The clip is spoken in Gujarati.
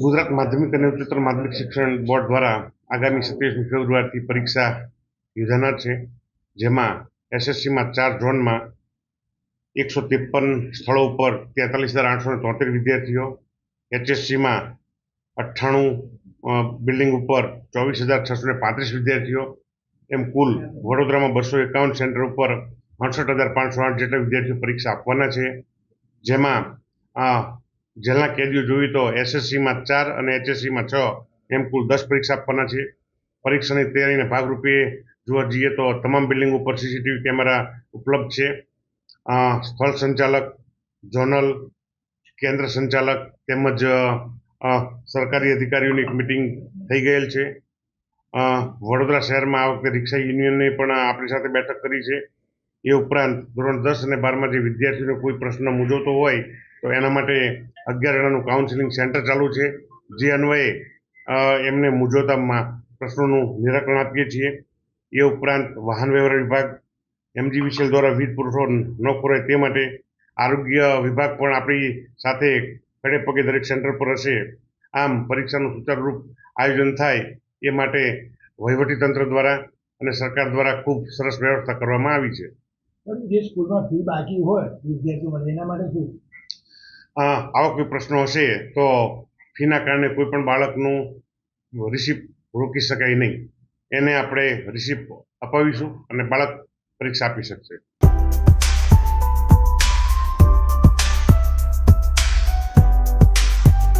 ગુજરાત માધ્યમિક અને ઉચ્ચતર માધ્યમિક શિક્ષણ બોર્ડ દ્વારા આગામી 27મી ફેબ્રુઆરીથી પરીક્ષા યોજાનાર છે, જેમાં એસએસસીમાં 4 ઝોનમાં 153 સ્થળો ઉપર 43,873 વિદ્યાર્થીઓ, એચએસસીમાં 98 બિલ્ડિંગ ઉપર 24,635 વિદ્યાર્થીઓ, એમ કુલ વડોદરામાં 251 સેન્ટર ઉપર 68,508 જેટલા વિદ્યાર્થીઓ પરીક્ષા આપવાના છે. જેમાં જેલના કેદીઓ જોઈએ તો એસએસસીમાં 4 અને એચએસસીમાં 6 એમ કુલ 10 પરીક્ષા આપવાના છે. પરીક્ષાની તૈયારીના ભાગરૂપે જોવા જઈએ તો તમામ બિલ્ડિંગ ઉપર સીસીટીવી કેમેરા ઉપલબ્ધ છે. સ્થળ સંચાલક, ઝોનલ, કેન્દ્ર સંચાલક તેમજ સરકારી અધિકારીઓની એક મિટિંગ થઈ ગયેલ છે. વડોદરા શહેરમાં આ વખતે રિક્ષા યુનિયનને પણ આપણી સાથે બેઠક કરી છે. એ ઉપરાંત ધોરણ 10 અને 12માં જે વિદ્યાર્થીઓને કોઈ પ્રશ્ન મૂંઝવતો હોય તો એના માટે 11 જણાનું કાઉન્સિલિંગ સેન્ટર ચાલુ છે, જે અન્વયે એમને મૂંઝવતા પ્રશ્નોનું નિરાકરણ આપીએ છીએ. એ ઉપરાંત વાહન વ્યવહાર વિભાગ, એમજીવીસીએલ દ્વારા વીજ પુરવઠો ન ખોરાય તે માટે આરોગ્ય વિભાગ પણ આપણી સાથે ખડે પગે દરેક સેન્ટર પર હશે. આમ પરીક્ષાનું સુચારુરૂપ આયોજન થાય એ માટે વહીવટીતંત્ર દ્વારા અને સરકાર દ્વારા ખૂબ સરસ વ્યવસ્થા કરવામાં આવી છે. જે સ્કૂલમાં ફી બાકી હોય વિદ્યાર્થીઓ માટે એના માટે શું આવો કોઈ પ્રશ્નો હશે તો ફીના કારણે કોઈ પણ બાળકનું રિસિપ્ટ રોકી શકાય નહીં. એને આપણે રિસિપ્ટ અપાવીશું અને બાળક પરીક્ષા આપી શકશે.